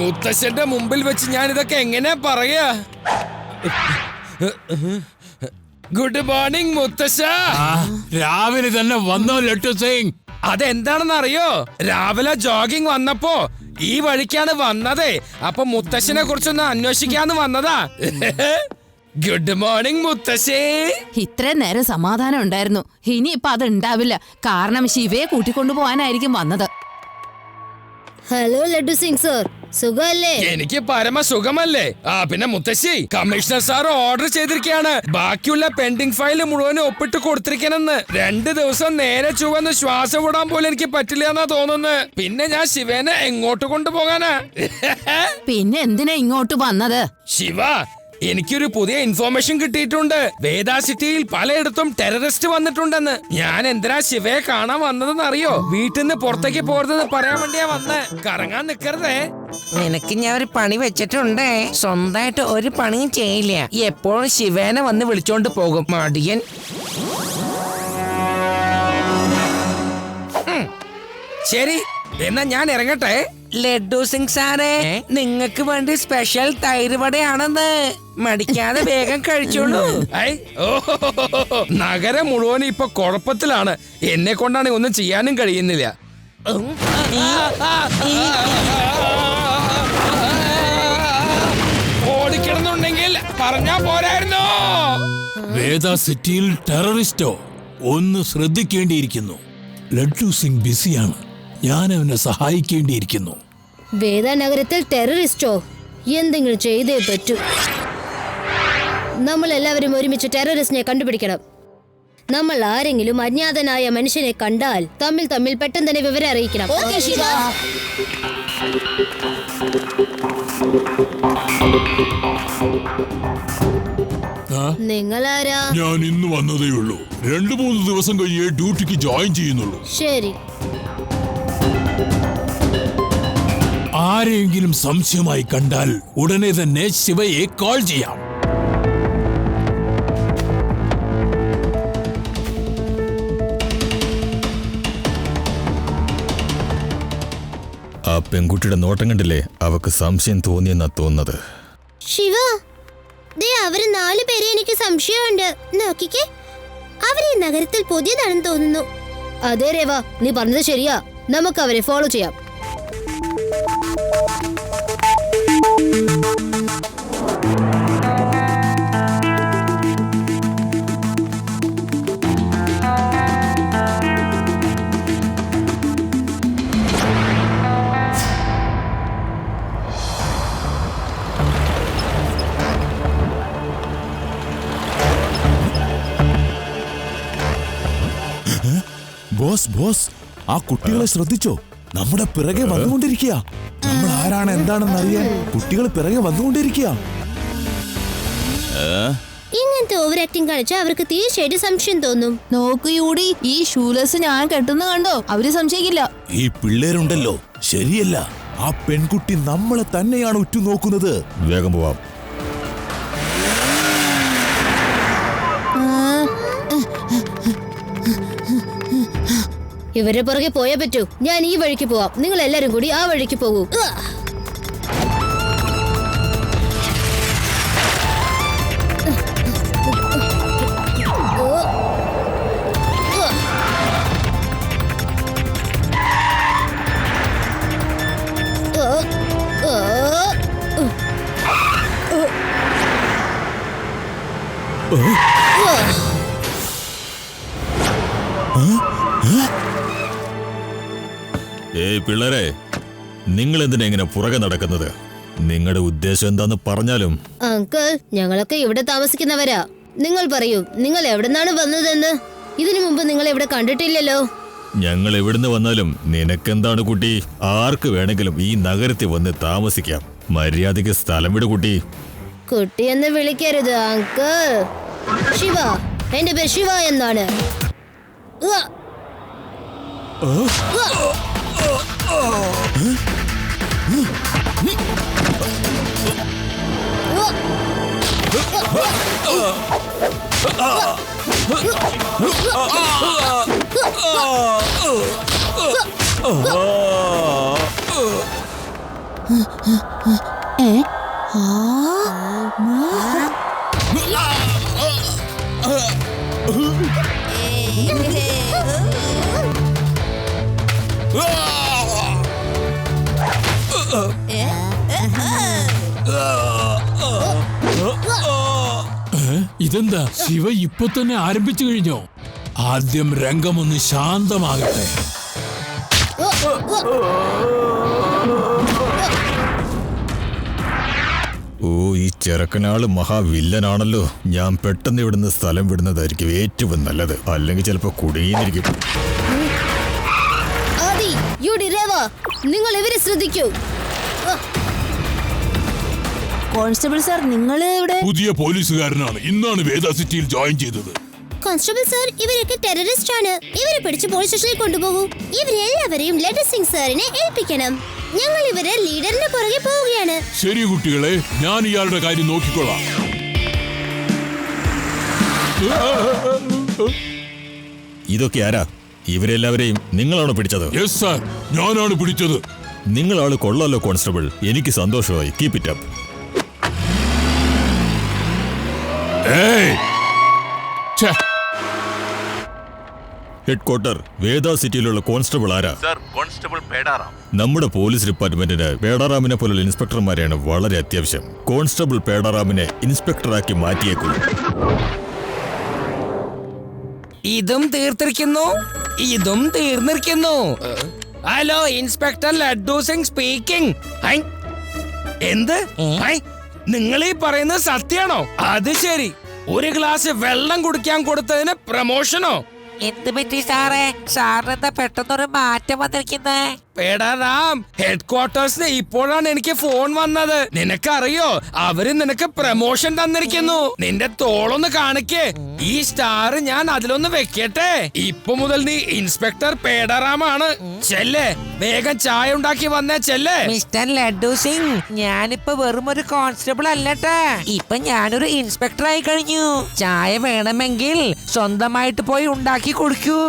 മുത്തശ്ശന്റെ മുമ്പിൽ വെച്ച് ഞാൻ ഇതൊക്കെ എങ്ങനെ പറയാ? ഗുഡ് മോർണിംഗ് മുത്തശ്ശ. രാവിലെ തന്നെ വന്നോ ലട്ടു സിംഗ്? അതെന്താണെന്ന് അറിയോ? രാവിലെ ജോഗിങ് വന്നപ്പോ ഈ വഴിക്കാണ് വന്നതേ. അപ്പൊ മുത്തശ്ശനെ കുറിച്ചൊന്ന് അന്വേഷിക്കാന്ന് വന്നതാ. ഗുഡ് മോർണിംഗ് മുത്തശ്ശേ. ഇത്രയും നേരം സമാധാനം ഉണ്ടായിരുന്നു. ഇനിയിപ്പൊ അത് ഉണ്ടാവില്ല. കാരണം ശിവയെ കൂട്ടിക്കൊണ്ടുപോകാനായിരിക്കും വന്നത്. ഹലോ ലഡു സിംഗ് സർ, സുഖല്ലേ? എനിക്ക് പരമ സുഖമല്ലേ. പിന്നെ മുത്തശ്ശി, കമ്മീഷണർ സാർ ഓർഡർ ചെയ്തിരിക്കുകയാണ് ബാക്കിയുള്ള പെൻഡിങ് ഫയൽ മുഴുവനും ഒപ്പിട്ട് കൊടുത്തിരിക്കണെന്ന്. 2 ദിവസം നേരെ ചുവന്ന് ശ്വാസം വിടാൻ പോലും എനിക്ക് പറ്റില്ല എന്നാ തോന്നുന്നത്. പിന്നെ ഞാൻ ശിവനെ എങ്ങോട്ട് കൊണ്ടുപോകാനാ? പിന്നെ എന്തിനാ ഇങ്ങോട്ട് വന്നത്? ശിവ, എനിക്കൊരു പുതിയ ഇൻഫോർമേഷൻ കിട്ടിയിട്ടുണ്ട്. വേദ സിറ്റിയിൽ പലയിടത്തും ടെററിസ്റ്റ് വന്നിട്ടുണ്ടെന്ന്. ഞാൻ എന്തിനാ ശിവയെ കാണാൻ വന്നതെന്ന് അറിയോ? വീട്ടിൽ നിന്ന് പുറത്തേക്ക് പോരുതെന്ന് പറയാൻ വേണ്ടിയാ വന്നേ. കറങ്ങാൻ നിക്കരുതേ. നിനക്ക് ഞാൻ ഒരു പണി വെച്ചിട്ടുണ്ടേ. സ്വന്തമായിട്ട് ഒരു പണിയും ചെയ്യില്ല. എപ്പോഴും ശിവേനെ വന്ന് വിളിച്ചോണ്ട് പോകും മടിയൻ. ശരി, എന്നാ ഞാൻ ഇറങ്ങട്ടെ. ലഡു സിംഗ് സാറേ, നിങ്ങക്ക് വേണ്ടി സ്പെഷ്യൽ തൈര് വടയാണെന്ന്. മടിക്കാതെ വേഗം കഴിച്ചോളൂ. നഗരം മുഴുവൻ ഇപ്പൊ കുഴപ്പത്തിലാണ്. എന്നെ കൊണ്ടാണ് ഒന്നും ചെയ്യാനും കഴിയുന്നില്ല. ഓടിക്കിടന്നുണ്ടെങ്കിൽ പറഞ്ഞാ പോരായിരുന്നോ? വേദ സിറ്റിയിൽ ടെററിസ്റ്റോ? ഒന്ന് ശ്രദ്ധിക്കേണ്ടിയിരിക്കുന്നു. ലഡു സിംഗ് ബിസിയാണ്. ഞാൻ അവനെ സഹായിക്കേണ്ടിയിരിക്കുന്നു. വേദ നഗരത്തിൽ ടെററിസ്റ്റോ? എന്തെങ്കിലും ചെയ്തേ പറ്റൂ. നമ്മൾ എല്ലാവരും ഒരുമിച്ച് ടെററിസ്റ്റിനെ കണ്ടുപിടിക്കണം. നമ്മൾ ആരെങ്കിലും അജ്ഞാതനായ മനുഷ്യനെ കണ്ടാൽ തമ്മിൽ പെട്ടെന്ന് തന്നെ വിവരം അറിയിക്കണം. നിങ്ങളാരാ? ഞാൻ ഇന്ന് വന്നതേ ഉള്ളൂ. 2-3 ദിവസം കഴിഞ്ഞേ ഡ്യൂട്ടിക്ക് ജോയിൻ ചെയ്യുന്നുള്ളൂ. ശരി. ആരെങ്കിലും സംശയമായി കണ്ടാൽ ഉടനെ തന്നെ ശിവയെ കോൾ ചെയ്യാം. ആ പെൺകുട്ടിയുടെ നോട്ടം കണ്ടില്ലേ? അവക്ക് സംശയം തോന്നിയെന്നാ തോന്നുന്നത്. ശിവ, അവര് 4 പേരെ എനിക്ക് സംശയമുണ്ട്. നോക്കിക്കേ, അവര് ഈ നഗരത്തിൽ പുതിയതാണെന്ന് തോന്നുന്നു. അതെ രേവ, നീ പറഞ്ഞത് ശരിയാ. നമുക്ക് അവരെ ഫോളോ ചെയ്യാം. ബോസ്, ആ കുട്ടികളെ ശ്രദ്ധിച്ചോ? നമ്മുടെ പിറകെ വന്നുകൊണ്ടിരിക്കുക. നമ്മൾ ആരാണ് എന്താണെന്ന് അറിയാൻ കുട്ടികൾ പിറകെ വന്നുകൊണ്ടിരിക്കുക. ഇങ്ങനത്തെ ഓവർ ആക്ടിങ് കാണിച്ചാൽ അവർക്ക് തീർച്ചയായിട്ടും സംശയം തോന്നും. നോക്കിയൂടി, ഈ ഷൂലെസ് ഞാൻ കെട്ടുന്ന കണ്ടോ? അവര് സംശയിക്കില്ല. ഈ പിള്ളേരുണ്ടല്ലോ, ശരിയല്ല. ആ പെൺകുട്ടി നമ്മളെ തന്നെയാണ് ഉറ്റുനോക്കുന്നത്. വേഗം പോവാം. ഇവരെ പുറകെ പോയേ പറ്റൂ. ഞാൻ ഈ വഴിക്ക് പോവാം, നിങ്ങൾ എല്ലാരും കൂടി ആ വഴിക്ക് പോകൂ. ഏയ് പിള്ളേരെ, നിങ്ങൾ എന്തിനാ ഇങ്ങനെ പുറകെ നടക്കുന്നത്? നിങ്ങളുടെ ഉദ്ദേശം എന്താന്ന് പറഞ്ഞാലും. അങ്കിൾ, ഞങ്ങളൊക്കെ ഇവിടെ താമസിക്കുന്നവരാ. നിങ്ങൾ പറയൂ, നിങ്ങൾ എവിടെന്നാണ് വന്നതെന്ന്? ഇതിനു മുമ്പ് നിങ്ങൾ ഇവിടെ കണ്ടിട്ടില്ലല്ലോ. ഞങ്ങൾ എവിടുന്ന് വന്നാലും നിനക്കെന്താണ് കുട്ടി? ആർക്ക് വേണമെങ്കിലും ഈ നഗരത്തിൽ വന്ന് താമസിക്കാം. മര്യാദയ്ക്ക് സ്ഥലം വിട് കുട്ടി. കുട്ടിയെന്ന് വിളിക്കരുത് അങ്കിൾ. ശിവ, എന്റെ പേര് ശിവ എന്നാണ്. ഇതെന്താ ശിവ ഇപ്പൊ തന്നെ ആരംഭിച്ചു കഴിഞ്ഞോ? ആദ്യം രംഗമൊന്ന് ശാന്തമാകട്ടെ. ഓ, ഈ ചെറുക്കനാള് മഹാവില്ലനാണല്ലോ. ഞാൻ പെട്ടെന്ന് ഇവിടുന്ന് സ്ഥലം വിടുന്നതായിരിക്കും ഏറ്റവും നല്ലത്. അല്ലെങ്കിൽ ചിലപ്പോ കുടുങ്ങിയിരിക്കും. ആദി, യുഡി, രേവ, നിങ്ങൾ ഇവരെ ശ്രദ്ധിക്കൂ. കോൺസ്റ്റബിൾ സാർ, നിങ്ങൾ ഇവിടെ? പുതിയ പോലീസുകാരനാണ്. ഇന്നാണ് വേദ സിറ്റിയിൽ ജോയിൻ ചെയ്തത്. കോൺസ്റ്റബിൾ സാർ, ഇവരൊക്കെ ടെററിസ്റ്റ് ആണ്. ഇവരെ പിടിച്ച് പോലീസ് സ്റ്റേഷനിൽ കൊണ്ടുപോകൂ. ഇവരെല്ലാവരെയും ലഡു സിംഗ് സാറിനെ ഏൽപ്പിക്കണം. ഞങ്ങൾ ഇവരെ ലീഡറിന്റെ പുറകെ പോവുകയാണ്. ശരി കുട്ടികളെ, ഞാൻ ഇയാളുടെ കാര്യം നോക്കിക്കൊള്ളാം. ഇതൊക്കെ ആരാ? ഇവരെല്ലാവരെയും നിങ്ങളാണോ പിടിച്ചത്? യെസ് സാർ, ഞാനാണ് പിടിച്ചത്. നിങ്ങളാള് കൊള്ളാലോ കോൺസ്റ്റബിൾ. എനിക്ക് സന്തോഷമായി. Keep it up. Head quarter Veda സിറ്റിയിലുള്ള കോൺസ്റ്റബിൾ ആരാ? കോൺസ്റ്റബിൾ പേടാറാം. നമ്മുടെ പോലീസ് ഡിപ്പാർട്ട്മെന്റിന് പേടാറാമിനെ പോലുള്ള ഇൻസ്പെക്ടർമാരെയാണ് വളരെ അത്യാവശ്യം. കോൺസ്റ്റബിൾ പേടാറാമിനെ ഇൻസ്പെക്ടറാക്കി മാറ്റിയേക്കും. ഇതും തീർത്തിരിക്കുന്നു, ഇതും തീർന്നിരിക്കുന്നു. Hello, inspector Laddu Singh speaking. എന്ത്? നിങ്ങൾ ഈ പറയുന്നത് സത്യാണോ? അത് ശരി. ഒരു ഗ്ലാസ് വെള്ളം കുടിക്കാൻ കൊടുത്തതിന് പ്രമോഷനോ? എന്ത് പറ്റി സാറേ? സാറിനെന്താ പെട്ടെന്നൊരു മാറ്റം വന്നിരിക്കുന്നേ? പേടാറാം, ഹെഡ് ക്വാർട്ടേഴ്സിന് ഇപ്പോഴാണ് എനിക്ക് ഫോൺ വന്നത്. നിനക്കറിയോ, അവര് നിനക്ക് പ്രമോഷൻ തന്നിരിക്കുന്നു. നിന്റെ തോളൊന്ന് കാണിക്കേ. ഈ സ്റ്റാർ ഞാൻ അതിലൊന്ന് വെക്കട്ടെ. ഇപ്പൊ മുതൽ നീ ഇൻസ്പെക്ടർ പേടാറാമാണ്. ചെല്ലേ, വേഗം ചായ ഉണ്ടാക്കി വന്നേ. ചെല്ലേ. മിസ്റ്റർ ലഡ്ഡു സിംഗ്, ഞാനിപ്പോ വെറും ഒരു കോൺസ്റ്റബിൾ അല്ലട്ടാ. ഇപ്പൊ ഞാനൊരു ഇൻസ്പെക്ടർ ആയി കഴിഞ്ഞു. ചായ വേണമെങ്കിൽ സ്വന്തമായിട്ട് പോയി ഉണ്ടാക്കി കുടിക്കൂ.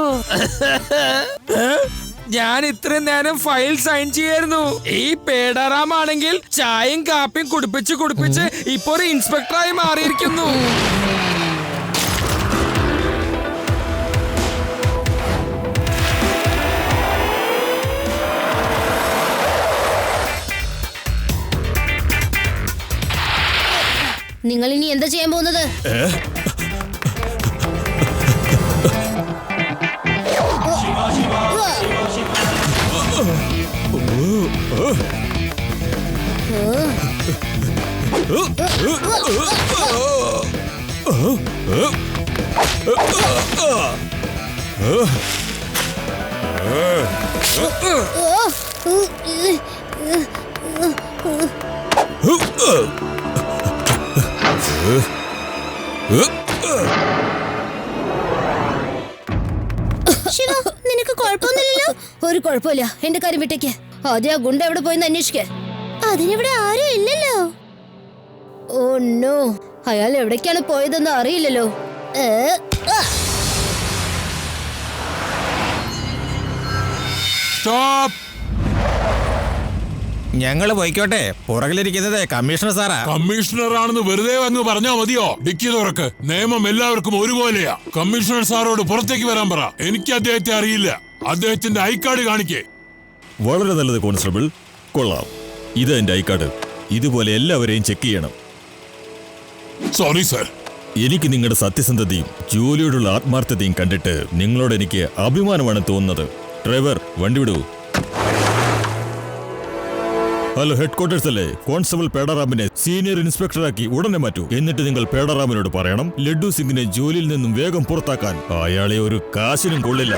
ഞാൻ ഇത്രയും നേരം ഫയൽ സൈൻ ചെയ്യായിരുന്നു. ഈ പേടാറാം ആണെങ്കിൽ ചായയും കാപ്പിയും കുടിപ്പിച്ച് ഇപ്പൊ ഒരു ഇൻസ്പെക്ടറായി മാറിയിരിക്കുന്നു. നിങ്ങൾ ഇനി എന്താ ചെയ്യാൻ പോകുന്നത്? ശിവ, നിനക്ക് കുഴപ്പമൊന്നുമില്ലല്ലോ? ഒരു കുഴപ്പമില്ല. എന്റെ കാര്യം വിട്ടേക്ക്. ആദ്യം ആ ഗുണ്ട എവിടെ പോയെന്ന് അന്വേഷിക്കേ. അതിനിവിടെ ആരും ഇല്ലല്ലോ. ഓ നോ, അയാൾ എവിടേക്കാണ് പോയതെന്ന് അറിയില്ലല്ലോ. ഞങ്ങള് പോയിക്കോട്ടെ. പുറകിലിരിക്കുന്നത് കമ്മീഷണർ സാറാ. കമ്മീഷണർ ആണെന്ന് വെറുതെ അങ്ങ് പറഞ്ഞാ മതിയോ? ഡിക്കി തുറക്ക്. നിയമം എല്ലാവർക്കും ഒരുപോലെയാ. കമ്മീഷണർ സാറോട് പുറത്തേക്ക് വരാൻ പറ. എനിക്ക് അദ്ദേഹത്തെ അറിയില്ല. അദ്ദേഹത്തിന്റെ ഐ കാർഡ് കാണിക്കേ. വളരെ നല്ലത് കോൺസ്റ്റബിൾ, കൊള്ളാം. ഇത് എന്റെ ഐ കാർഡ്. ഇതുപോലെ എല്ലാവരെയും ചെക്ക് ചെയ്യണം. Sorry sir. എനിക്ക് നിങ്ങളുടെ സത്യസന്ധതയും ജോലിയോടുള്ള ആത്മാർത്ഥതയും കണ്ടിട്ട് നിങ്ങളോട് എനിക്ക് അഭിമാനമാണ് തോന്നുന്നത്. ഡ്രൈവർ, വണ്ടി വിടൂ. ഹലോ, ഹെഡ് ക്വാർട്ടേഴ്സ് അല്ലേ? കോൺസ്റ്റബിൾ പേടാറാമിനെ സീനിയർ ഇൻസ്പെക്ടറാക്കി ഉടനെ മാറ്റൂ. എന്നിട്ട് നിങ്ങൾ പേടാറാമിനോട് പറയണം ലഡ്ഡു സിംഗിനെ ജോലിയിൽ നിന്നും വേഗം പുറത്താക്കാൻ. അയാളെ ഒരു കാശിനും കൊള്ളില്ല.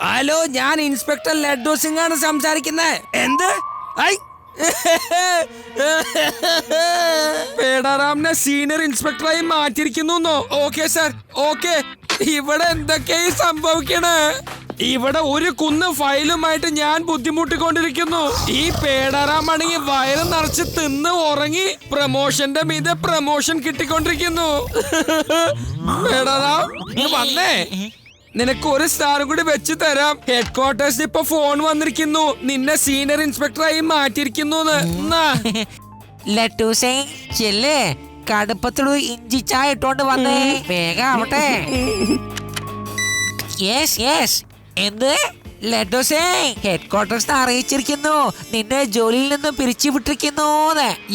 ഹലോ, ഞാൻ ഇൻസ്പെക്ടർ ലഡ്ഡു സിംഗ് ആണ് സംസാരിക്കുന്നത്. എന്ത്? പേടാറാമിനെ സീനിയർ ഇൻസ്പെക്ടറായി മാറ്റിയിരിക്കുന്നു. Okay sir, okay. ഇവിടെ എന്തൊക്കെയായി സംഭവിക്കണേ? ഇവിടെ ഒരു കുന്ന് ഫയലുമായിട്ട് ഞാൻ ബുദ്ധിമുട്ടിക്കൊണ്ടിരിക്കുന്നു. ഈ പേടാറാമാണെങ്കിൽ വയറ് നിറച്ച് തിന്ന് ഉറങ്ങി പ്രമോഷന്റെ മീതെ പ്രമോഷൻ കിട്ടിക്കൊണ്ടിരിക്കുന്നു. പേടാറാം വന്നേ, നിനക്ക് ഒരു സ്റ്റാറും കൂടി വെച്ച് തരാം. ഹെഡ് ക്വാർട്ടേഴ്സിൽ ഇപ്പൊ ഫോൺ വന്നിരിക്കുന്നു, നിന്നെ സീനിയർ ഇൻസ്പെക്ടറായി മാറ്റിയിരിക്കുന്നു. ലട്ടൂസേ ചെല്ലേ, കടുപ്പത്തിലൊരു ഇഞ്ചി ചായ ഇട്ടോണ്ട് വന്നേ, വേഗം ആവട്ടെ. Yes yes. എന്ത് ലട്ടൂസേ, ഹെഡ് ക്വാർട്ടേഴ്സ് അറിയിച്ചിരിക്കുന്നു നിന്നെ ജോലിയിൽ നിന്നും പിരിച്ചു വിട്ടിരിക്കുന്നു.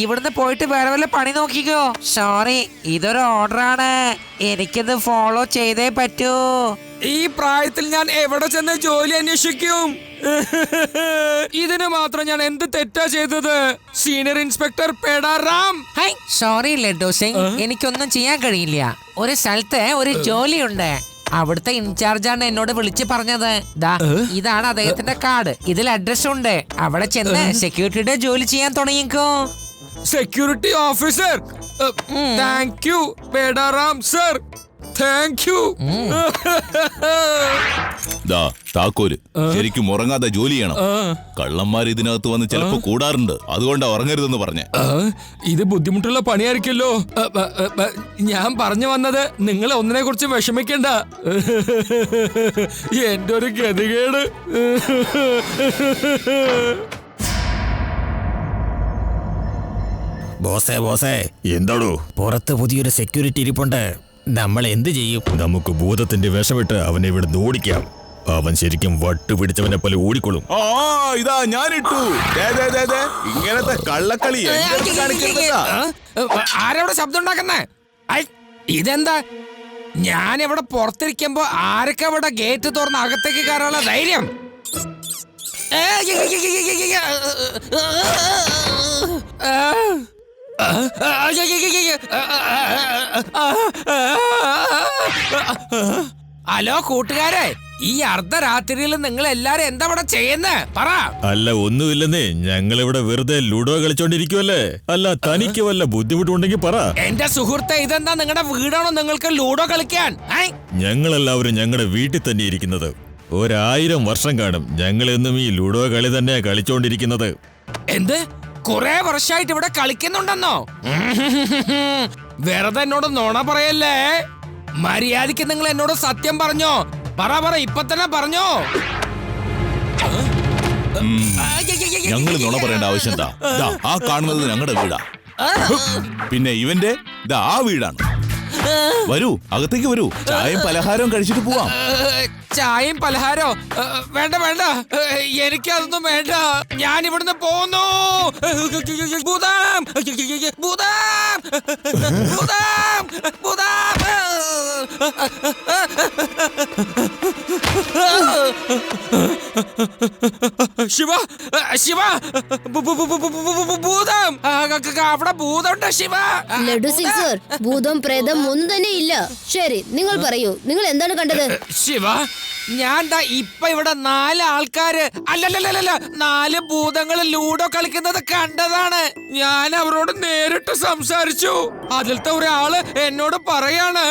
ഇവിടുന്ന് പോയിട്ട് വേറെ വല്ല പണി നോക്കിക്കോ. സോറി, ഇതൊരു ഓർഡറാണ്, എനിക്കിത് ഫോളോ ചെയ്തേ പറ്റൂ. ഈ പ്രായത്തിൽ ഞാൻ എവിടെ ചെന്ന് ജോലി അന്വേഷിക്കും? ഇതിന് മാത്രം ഞാൻ എന്ത് തെറ്റാ ചെയ്തത്? Senior inspector Pedaram. Hi, sorry Laddu Singh, എനിക്കൊന്നും ചെയ്യാൻ കഴിയില്ല. ഒരു സ്ഥലത്ത് ഒരു ജോലിയുണ്ട്, അവിടുത്തെ ഇൻചാർജാണ് എന്നോട് വിളിച്ച് പറഞ്ഞത്. ദാ ഇതാണ് അദ്ദേഹത്തിന്റെ കാർഡ്, ഇതിൽ അഡ്രസ് ഉണ്ട്. അവിടെ ചെന്ന് സെക്യൂരിറ്റിയുടെ ജോലി ചെയ്യാൻ തുടങ്ങിക്കോ. Security officer, thank you Pedaram sir, thank you. ദാ താക്കോല്, ശരിക്കും ഉറങ്ങാതെ ജോലി ചെയ്യണം. കള്ളന്മാർ ഇതിനകത്ത് വന്ന് ചിലപ്പോ കൂടാറുണ്ട്, അതുകൊണ്ടാ ഉറങ്ങരുതെന്ന് പറഞ്ഞ. ഇത് ബുദ്ധിമുട്ടുള്ള പണിയായിരിക്കല്ലോ. ഞാൻ പറഞ്ഞു വന്നത്, നിങ്ങൾ ഒന്നിനെ കുറിച്ച് വിഷമിക്കണ്ട. എന്റെ ഒരു ഗതികേട്. ബോസേ എന്താടോ? പുറത്ത് പുതിയൊരു സെക്യൂരിറ്റി ഇരിപ്പുണ്ട്, നമ്മൾ എന്ത് ചെയ്യും? നമുക്ക് ഭൂതത്തിന്റെ വിഷമിട്ട് അവനെ ഇവിടെ ഓടിക്കാം. അവൻ ശരിക്കും വട്ടുപിടിച്ചവനെ പോലെ ഓടിക്കൊള്ളും. ആ ഇതാ ഞാനിട്ടു. ഇങ്ങനത്തെ കള്ളക്കളി ആരവിടെ ശബ്ദം ഉണ്ടാക്കുന്നേ? ഇതെന്താ? ഞാൻ ഇവിടെ പുറത്തിരിക്കുമ്പോ ആരൊക്കെ ഇവിടെ ഗേറ്റ് തുറന്ന് അകത്തേക്ക് കയറാനുള്ള ധൈര്യം? ഹലോ കൂട്ടുകാരെ, ഈ അർദ്ധരാത്രിയിൽ നിങ്ങൾ എല്ലാരും എന്താ ഇവിടെ ചെയ്യുന്നേ? പറ. അല്ല ഒന്നുമില്ലെന്നേ, ഞങ്ങളിവിടെ വെറുതെ ലുഡോ കളിച്ചോണ്ടിരിക്കുവല്ലേ. അല്ല തനിക്ക് വല്ല ബുദ്ധിമുട്ടുണ്ടെങ്കിൽ പറ. എന്റെ സുഹൃത്തെ, ഇതെന്താ നിങ്ങളുടെ വീടാണോ നിങ്ങൾക്ക് ലൂഡോ കളിക്കാൻ? ഞങ്ങളെല്ലാവരും ഞങ്ങളുടെ വീട്ടിൽ തന്നെ ഇരിക്കുന്നത്. 1000 വർഷം കാണും ഞങ്ങളെന്നും ഈ ലുഡോ കളി തന്നെയാ കളിച്ചോണ്ടിരിക്കുന്നത്. എന്ത്? കുറെ വർഷമായിട്ട് ഇവിടെ കളിക്കുന്നുണ്ടെന്നോ? വെറുതെ എന്നോട് നുണ പറയല്ലേ. മര്യാദക്ക് നിങ്ങൾ എന്നോട് സത്യം പറഞ്ഞോ? പറ, ഇപ്പൊ തന്നെ പറഞ്ഞോ. ഞങ്ങൾ നുണ പറയേണ്ട ആവശ്യം എന്താ? ആ കാണുന്നത് ഞങ്ങളുടെ വീടാ, പിന്നെ ഇവന്റെ ഇതാ ആ വീടാണ്. വരൂ, അകത്തേക്ക് വരൂ, ചായയും പലഹാരവും കഴിച്ചിട്ട് പോവാം. ചായയും പലഹാരോ? വേണ്ട, എനിക്കതൊന്നും വേണ്ട. ഞാൻ ഇവിടുന്ന് പോന്നു. ഭൂതം, ഭൂതം, ഭൂതം, ഭൂതം. ശിവ, ഭൂതം, അവിടെ ഭൂതമുണ്ട് ശിവ. ലഡു സിംഗ് സർ, ഭൂതം പ്രേതം ഒന്നും തന്നെ ഇല്ല. ശരി, നിങ്ങൾ പറയൂ, നിങ്ങൾ എന്താണ് കണ്ടത്? ശിവ, ഞാൻ ഇപ്പൊ ഇവിടെ 4 ആൾക്കാര്, അല്ലല്ല 4 ഭൂതങ്ങൾ ലൂഡോ കളിക്കുന്നത് കണ്ടതാണ്. ഞാൻ അവരോട് നേരിട്ട് സംസാരിച്ചു. അതിലത്തെ ഒരാള് എന്നോട് പറയാണ്,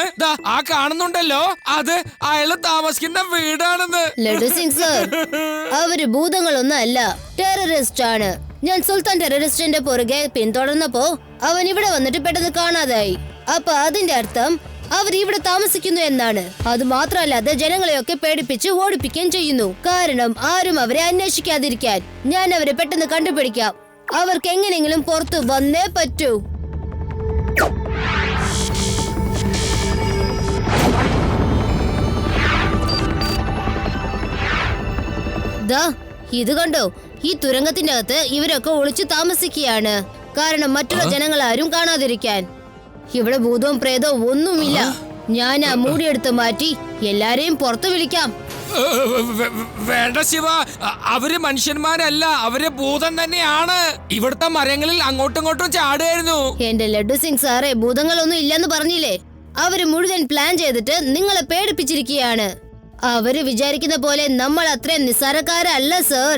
ആ കാണുന്നുണ്ടല്ലോ, അത് അയാള് താമസിക്കുന്ന വീടാണെന്ന്. ലഡു സിംഗ് സർ, അവര് ഭൂതങ്ങളൊന്നും അല്ല, ടെററിസ്റ്റ് ആണ്. ഞാൻ സുൽത്താൻ ടെററിസ്റ്റിന്റെ പുറകെ പിന്തുടർന്നപ്പോ അവൻ ഇവിടെ വന്നിട്ട് പെട്ടെന്ന് കാണാതായി. അപ്പൊ അതിന്റെ അർത്ഥം അവർ ഇവിടെ താമസിക്കുന്നു എന്നാണ്. അത് മാത്രമല്ലാതെ ജനങ്ങളെയൊക്കെ പേടിപ്പിച്ച് ഓടിപ്പിക്കുകയും ചെയ്യുന്നു. കാരണം ആരും അവരെ അന്വേഷിക്കാതിരിക്കാൻ. ഞാൻ അവരെ പെട്ടെന്ന് കണ്ടുപിടിക്കാം. അവർക്ക് എങ്ങനെയെങ്കിലും പുറത്തു വന്നേ പറ്റൂ. ദാ ഇത് കണ്ടോ? ഈ തുരങ്കത്തിന്റെ അകത്ത് ഇവരൊക്കെ ഒളിച്ചു താമസിക്കുകയാണ്. കാരണം മറ്റുള്ള ജനങ്ങൾ ആരും കാണാതിരിക്കാൻ. ഇവിടെ ഭൂതവും പ്രേതവും ഒന്നുമില്ല. ഞാൻ ആ മൂടിയെടുത്ത് മാറ്റി എല്ലാരെയും പുറത്തു വിളിക്കാം. വേണ്ട ശിവ, അവര് മനുഷ്യന്മാരല്ല, അവര് ഭൂതം തന്നെയാണ്. ഇവിടുത്തെ മരങ്ങളിൽ അങ്ങോട്ടും ഇങ്ങോട്ടും ചാടുമായിരുന്നു. എന്റെ ലഡു സിംഗ് സാറേ, ഭൂതങ്ങളൊന്നും ഇല്ലെന്ന് പറഞ്ഞില്ലേ? അവര് മുഴുവൻ പ്ലാൻ ചെയ്തിട്ട് നിങ്ങളെ പേടിപ്പിച്ചിരിക്കുകയാണ്. അവര് വിചാരിക്കുന്ന പോലെ നമ്മൾ അത്രയും നിസ്സാരക്കാരല്ല സർ.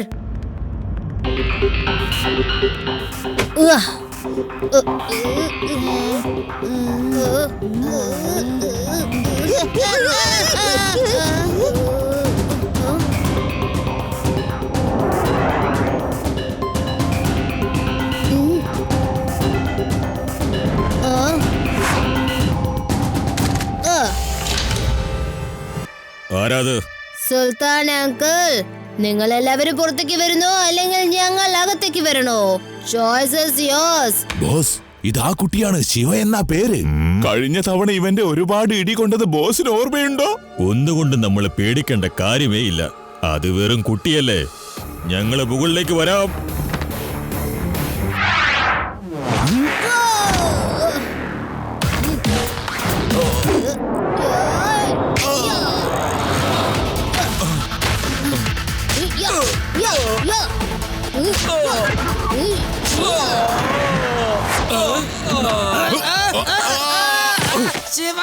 ആരാത്? സുൽത്താൻ അങ്കിൾ, നിങ്ങൾ എല്ലാവരും പുറത്തേക്ക് വരുന്നോ അല്ലെങ്കിൽ ഞങ്ങൾ അകത്തേക്ക് വരണോ? Choice is yours. ബോസ്, ഇതാ കുട്ടിയാണ്, ശിവ എന്നാ പേര്. കഴിഞ്ഞ തവണ ഇവന്റെ ഒരുപാട് ഇടി കൊണ്ടത് ബോസിന് ഓർമ്മയുണ്ടോ? ഒന്നുകൊണ്ടും നമ്മൾ പേടിക്കേണ്ട കാര്യമേ ഇല്ല. അത് വെറും കുട്ടിയല്ലേ. ഞങ്ങള് മുകളിലേക്ക് വരാം. ശിവ!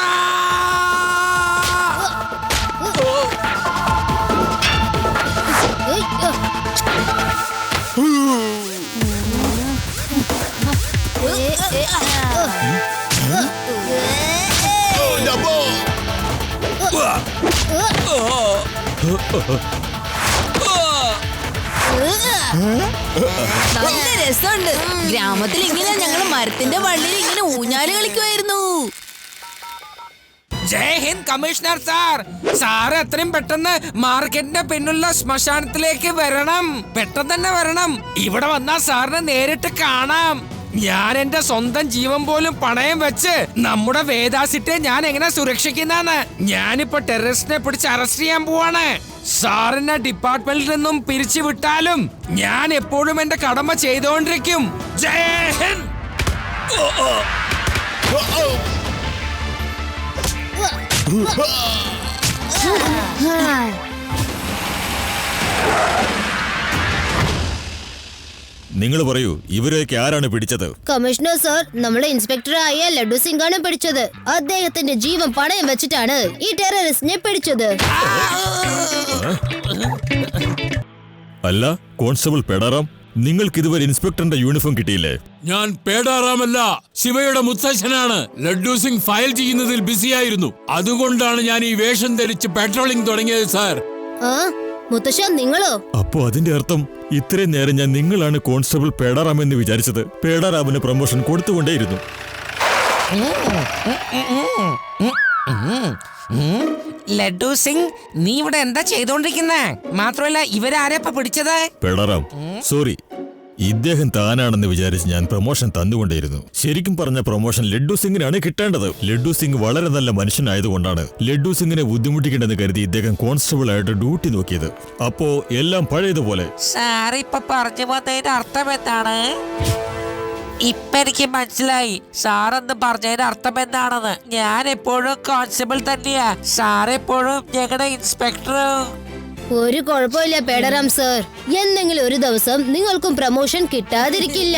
നല്ല രസമുണ്ട്. ഗ്രാമത്തിൽ ഇങ്ങനെ ഞങ്ങൾ മരത്തിന്റെ വള്ളിയിൽ ഇങ്ങനെ ഊഞ്ഞാല് കളിക്കുമായിരുന്നു. ജയ് ഹിന്ദ് കമ്മീഷണർ സാർ. സാറ് എത്രയും പെട്ടെന്ന് മാർക്കറ്റിന്റെ പിന്നുള്ള ശ്മശാനത്തിലേക്ക് വരണം. പെട്ടെന്ന് തന്നെ വരണം. ഇവിടെ വന്നാൽ സാറിനെ നേരിട്ട് കാണാം. ഞാൻ എന്റെ സ്വന്തം ജീവൻ പോലും പണയം വെച്ച് നമ്മുടെ വേദാസിറ്റെ ഞാൻ എങ്ങനെ സുരക്ഷിക്കുന്നാണ്. ഞാനിപ്പോ ടെററിസ്റ്റിനെ പിടിച്ച് അറസ്റ്റ് ചെയ്യാൻ പോവാണ്. സാറിനെ ഡിപ്പാർട്ട്മെന്റിൽ നിന്നും പിരിച്ചു വിട്ടാലും ഞാൻ എപ്പോഴും എന്റെ കടമ ചെയ്തുകൊണ്ടിരിക്കും. ജയ് ഹിന്ദ്. നിങ്ങൾ പറയൂ, ഇവരെയൊക്കെ ആരാണ് പിടിച്ചത്? കമ്മീഷണർ സാർ, നമ്മുടെ ഇൻസ്പെക്ടറായ ലഡു സിംഗ് ആണ് പിടിച്ചത്. അദ്ദേഹത്തിന്റെ ജീവൻ പണയം വെച്ചിട്ടാണ് ഈ ടെററിസ്റ്റിനെ പിടിച്ചത്. അല്ല കോൺസ്റ്റബിൾ പേടാറാം, നിങ്ങൾക്ക് ഇതുവരെ ഇൻസ്പെക്ടറിന്റെ യൂണിഫോം കിട്ടിയില്ലേ? ഞാൻ പേടാറാമല്ല, ശിവയുടെ മുത്തശ്ശനാണ്. ലഡ്ഡു സിംഗ് ഫയൽ ചെയ്യുന്നതിൽ ബിസിയായിരുന്നു. അതുകൊണ്ടാണ് ഞാൻ ഈ വേഷം ധരിച്ച് പെട്രോളിംഗ് തുടങ്ങിയത് സാർ. ആ മുത്തശ്ശ, നിങ്ങളോ? അപ്പോ അതിന്റെ അർത്ഥം ഇത്രയും നേരം ഞാൻ നിങ്ങളാണ് കോൺസ്റ്റബിൾ പേടാറാം എന്ന് വിചാരിച്ചത്. പേടാറാമിന് പ്രൊമോഷൻ കൊടുത്തുകൊണ്ടേയിരുന്നു. ലഡ്ഡു സിംഗ്, നീ ഇവിടെ എന്താ ചെയ്തോണ്ടിരിക്കുന്നേ? മാത്രമല്ല ഇവരാരെപ്പ പിടിച്ചത്? പേടാറാം, സോറി, ഇദ്ദേഹം താനാണെന്ന് വിചാരിച്ച് ഞാൻ പ്രൊമോഷൻ തന്നുകൊണ്ടേയിരുന്നു. ശരിക്കും പറഞ്ഞ പ്രൊമോഷൻ ലഡ്ഡു സിംഗിനാണ് കിട്ടേണ്ടത്. ലഡ്ഡു സിംഗ് വളരെ നല്ല മനുഷ്യനായതുകൊണ്ടാണ് ലഡ്ഡു സിംഗിനെ ബുദ്ധിമുട്ടിക്കേണ്ടെന്ന് കരുതി ഇദ്ദേഹം കോൺസ്റ്റബിൾ ആയിട്ട് ഡ്യൂട്ടി നോക്കിയത്. അപ്പോ എല്ലാം പഴയതുപോലെ. സാർ ഇപ്പൊ പറഞ്ഞു വന്നതിന്റെ അർത്ഥം എന്താണ്? ഇപ്പൊ എനിക്ക് മനസ്സിലായി സാറെന്ന് പറഞ്ഞതിന്റെ അർത്ഥം എന്താണെന്ന്. ഞാൻ എപ്പോഴും കോൺസ്റ്റബിൾ തന്നെയാ. സാർ എപ്പോഴും ഞങ്ങളുടെ ഇൻസ്പെക്ടർ. ഒരു കുഴപ്പമില്ല പേടറാം സർ. എന്തെങ്കിലും ഒരു ദിവസം നിങ്ങൾക്കും പ്രമോഷൻ കിട്ടാതിരിക്കില്ല.